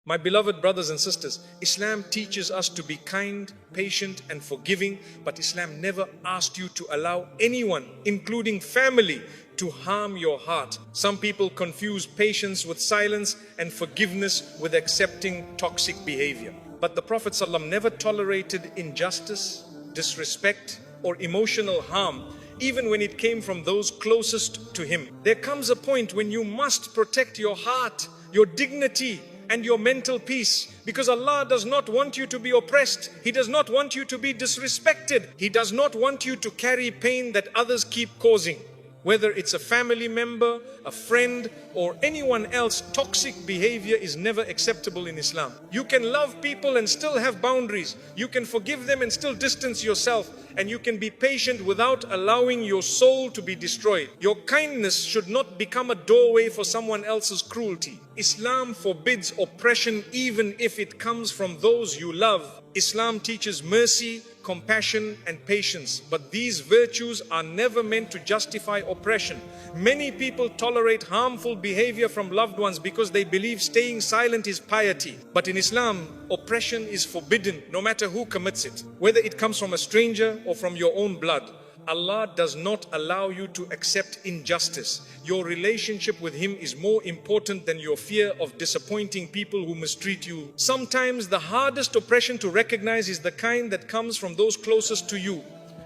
My beloved brothers and sisters, Islam teaches us to be kind, patient and forgiving, but Islam never asked you to allow anyone, including family, to harm your heart. Some people confuse patience with silence and forgiveness with accepting toxic behavior. But the Prophet ﷺ never tolerated injustice, disrespect or emotional harm, even when it came from those closest to him. There comes a point when you must protect your heart, your dignity, and your mental peace, because Allah does not want you to be oppressed. He does not want you to be disrespected. He does not want you to carry pain that others keep causing. Whether it's a family member, a friend, or anyone else, toxic behavior is never acceptable in Islam. You can love people and still have boundaries. You can forgive them and still distance yourself. And you can be patient without allowing your soul to be destroyed. Your kindness should not become a doorway for someone else's cruelty. Islam forbids oppression even if it comes from those you love. Islam teaches mercy, compassion and patience, but these virtues are never meant to justify oppression. Many people tolerate harmful behavior from loved ones because they believe staying silent is piety. But in Islam, oppression is forbidden no matter who commits it. Whether it comes from a stranger or from your own blood, Allah does not allow you to accept injustice. Your relationship with Him is more important than your fear of disappointing people who mistreat you. Sometimes the hardest oppression to recognize is the kind that comes from those closest to you.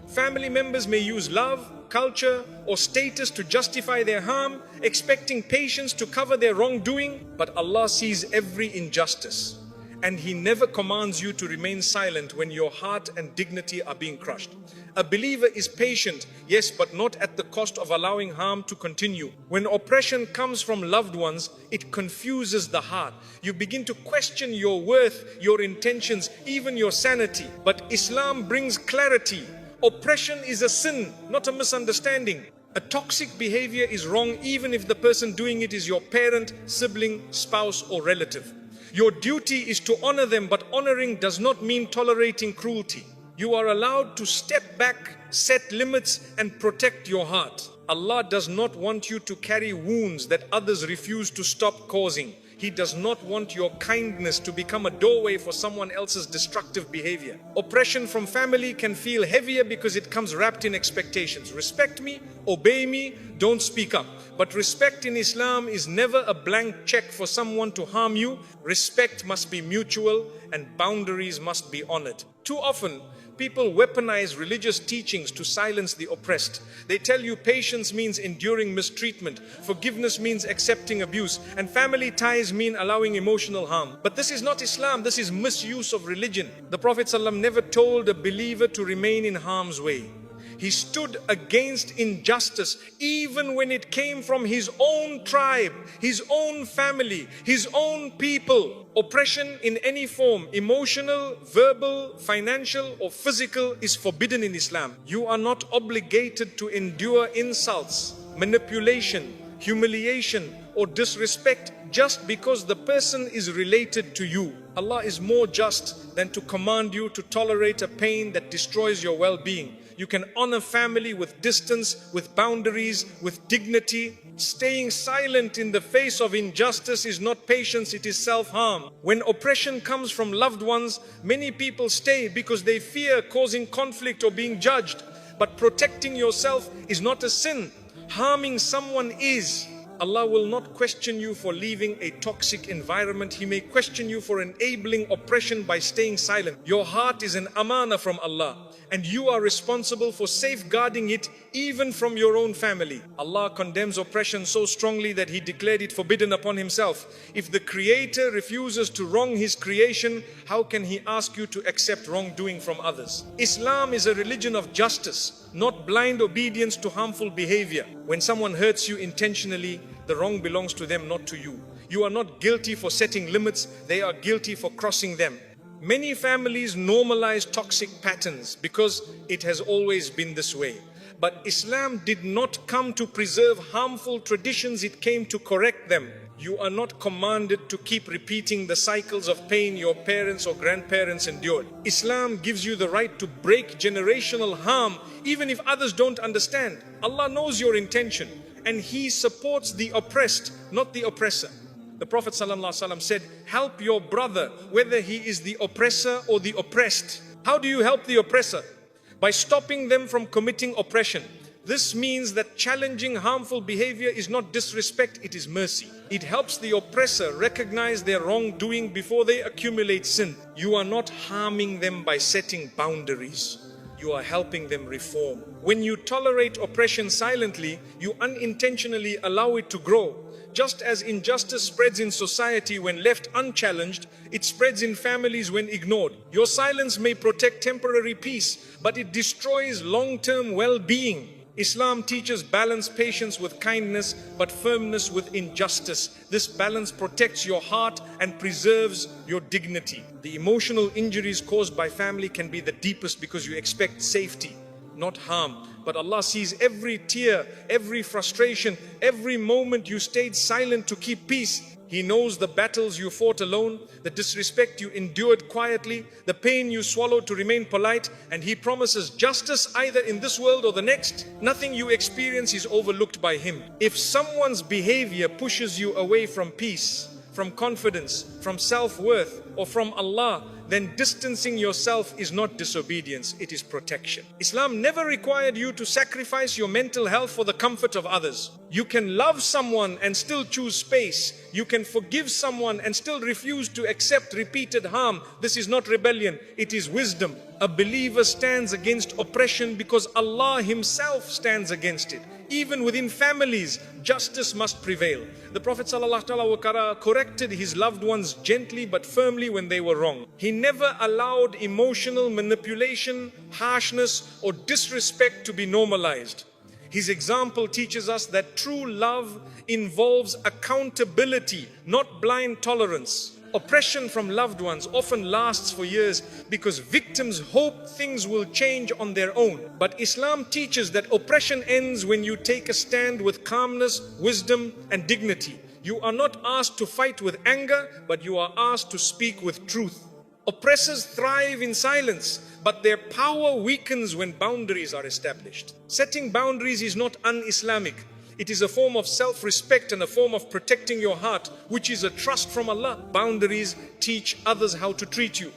Family members may use love, culture, or status to justify their harm, expecting patience to cover their wrongdoing, but Allah sees every injustice. And He never commands you to remain silent when your heart and dignity are being crushed. A believer is patient, yes, but not at the cost of allowing harm to continue. When oppression comes from loved ones, it confuses the heart. You begin to question your worth, your intentions, even your sanity. But Islam brings clarity. Oppression is a sin, not a misunderstanding. A toxic behavior is wrong even if the person doing it is your parent, sibling, spouse, or relative. Your duty is to honor them, but honoring does not mean tolerating cruelty. You are allowed to step back, set limits, and protect your heart. Allah does not want you to carry wounds that others refuse to stop causing. He does not want your kindness to become a doorway for someone else's destructive behavior. Oppression from family can feel heavier because it comes wrapped in expectations. Respect me, obey me, don't speak up. But respect in Islam is never a blank check for someone to harm you. Respect must be mutual and boundaries must be honored. Too often, people weaponize religious teachings to silence the oppressed. They tell you patience means enduring mistreatment, forgiveness means accepting abuse, and family ties mean allowing emotional harm. But this is not Islam, this is misuse of religion. The Prophet ﷺ never told a believer to remain in harm's way. He stood against injustice even when it came from his own tribe, his own family, his own people. Oppression in any form, emotional, verbal, financial or physical, is forbidden in Islam. You are not obligated to endure insults, manipulation, humiliation or disrespect just because the person is related to you. Allah is more just than to command you to tolerate a pain that destroys your well-being. You can honor family with distance, with boundaries, with dignity. Staying silent in the face of injustice is not patience, it is self-harm. When oppression comes from loved ones, many people stay because they fear causing conflict or being judged. But protecting yourself is not a sin. Harming someone is. Allah will not question you for leaving a toxic environment. He may question you for enabling oppression by staying silent. Your heart is an amanah from Allah, and you are responsible for safeguarding it even from your own family. Allah condemns oppression so strongly that He declared it forbidden upon Himself. If the Creator refuses to wrong His creation, how can He ask you to accept wrongdoing from others? Islam is a religion of justice, not blind obedience to harmful behavior. When someone hurts you intentionally, the wrong belongs to them, not to you. You are not guilty for setting limits, they are guilty for crossing them. Many families normalize toxic patterns because it has always been this way. But Islam did not come to preserve harmful traditions, it came to correct them. You are not commanded to keep repeating the cycles of pain your parents or grandparents endured. Islam gives you the right to break generational harm even if others don't understand. Allah knows your intention and He supports the oppressed, not the oppressor. The Prophet ﷺ said, help your brother, whether he is the oppressor or the oppressed. How do you help the oppressor? By stopping them from committing oppression. This means that challenging harmful behavior is not disrespect, it is mercy. It helps the oppressor recognize their wrongdoing before they accumulate sin. You are not harming them by setting boundaries. You are helping them reform. When you tolerate oppression silently, you unintentionally allow it to grow. Just as injustice spreads in society when left unchallenged, it spreads in families when ignored. Your silence may protect temporary peace, but it destroys long-term well-being. Islam teaches balance, patience with kindness, but firmness with injustice. This balance protects your heart and preserves your dignity. The emotional injuries caused by family can be the deepest because you expect safety, not harm. But Allah sees every tear, every frustration, every moment you stayed silent to keep peace. He knows the battles you fought alone, the disrespect you endured quietly, the pain you swallowed to remain polite, and He promises justice either in this world or the next. Nothing you experience is overlooked by Him. If someone's behavior pushes you away from peace, from confidence, from self-worth, or from Allah, then distancing yourself is not disobedience, it is protection. Islam never required you to sacrifice your mental health for the comfort of others. You can love someone and still choose space. You can forgive someone and still refuse to accept repeated harm. This is not rebellion, it is wisdom. A believer stands against oppression because Allah Himself stands against it. Even within families, justice must prevail. The Prophet ﷺ corrected his loved ones gently but firmly when they were wrong. He never allowed emotional manipulation, harshness, or disrespect to be normalized. His example teaches us that true love involves accountability, not blind tolerance. Oppression from loved ones often lasts for years because victims hope things will change on their own. But Islam teaches that oppression ends when you take a stand with calmness, wisdom, and dignity. You are not asked to fight with anger, but you are asked to speak with truth. Oppressors thrive in silence, but their power weakens when boundaries are established. Setting boundaries is not un-Islamic. It is a form of self-respect and a form of protecting your heart, which is a trust from Allah. Boundaries teach others how to treat you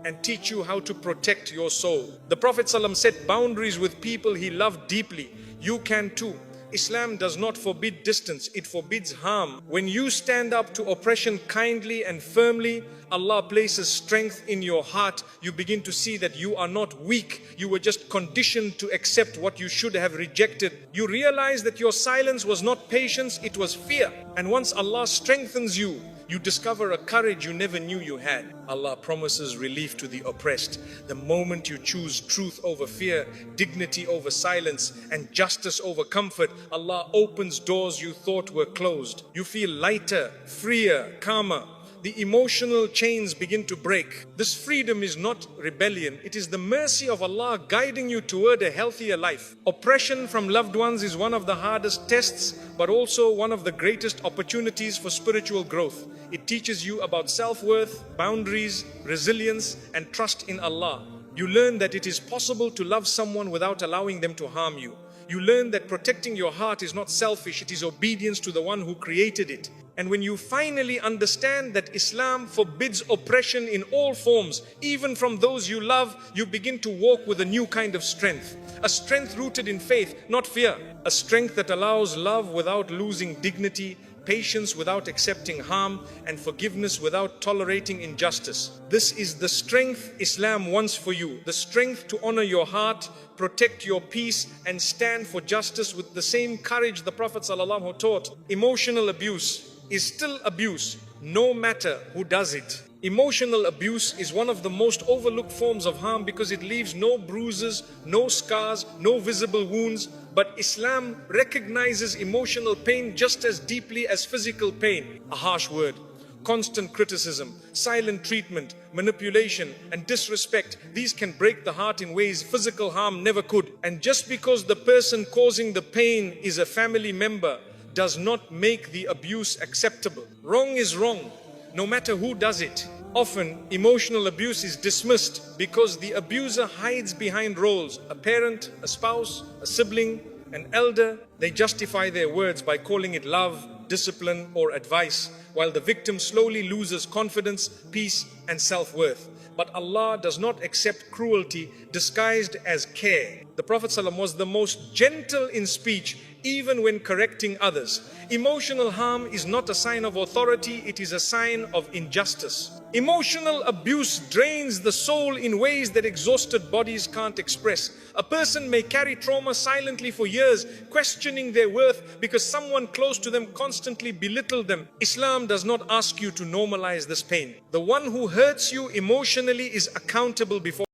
and teach you how to protect your soul. The Prophet ﷺ set boundaries with people he loved deeply. You can too. Islam does not forbid distance, it forbids harm. When you stand up to oppression kindly and firmly, Allah places strength in your heart. You begin to see that you are not weak. You were just conditioned to accept what you should have rejected. You realize that your silence was not patience, it was fear. And once Allah strengthens you, you discover a courage you never knew you had. Allah promises relief to the oppressed. The moment you choose truth over fear, dignity over silence, and justice over comfort, Allah opens doors you thought were closed. You feel lighter, freer, calmer. The emotional chains begin to break. This freedom is not rebellion. It is the mercy of Allah guiding you toward a healthier life. Oppression from loved ones is one of the hardest tests, but also one of the greatest opportunities for spiritual growth. It teaches you about self-worth, boundaries, resilience, and trust in Allah. You learn that it is possible to love someone without allowing them to harm you. You learn that protecting your heart is not selfish, it is obedience to the one who created it. And when you finally understand that Islam forbids oppression in all forms, even from those you love, you begin to walk with a new kind of strength. A strength rooted in faith, not fear. A strength that allows love without losing dignity, patience without accepting harm, and forgiveness without tolerating injustice. This is the strength Islam wants for you. The strength to honor your heart, protect your peace, and stand for justice with the same courage the Prophet ﷺ taught. Emotional abuse is still abuse, no matter who does it. Emotional abuse is one of the most overlooked forms of harm because it leaves no bruises, no scars, no visible wounds. But Islam recognizes emotional pain just as deeply as physical pain. A harsh word, constant criticism, silent treatment, manipulation, and disrespect, these can break the heart in ways physical harm never could. And just because the person causing the pain is a family member does not make the abuse acceptable. Wrong is wrong, no matter who does it. Often, emotional abuse is dismissed because the abuser hides behind roles: a parent, a spouse, a sibling, an elder, they justify their words by calling it love, discipline, or advice, while the victim slowly loses confidence, peace, and self-worth. But Allah does not accept cruelty disguised as care. The Prophet ﷺ was the most gentle in speech, even when correcting others. Emotional harm is not a sign of authority, it is a sign of injustice. Emotional abuse drains the soul in ways that exhausted bodies can't express. A person may carry trauma silently for years, questioning their worth because someone close to them constantly belittled them. Islam does not ask you to normalize this pain. The one who hurts you emotionally is accountable before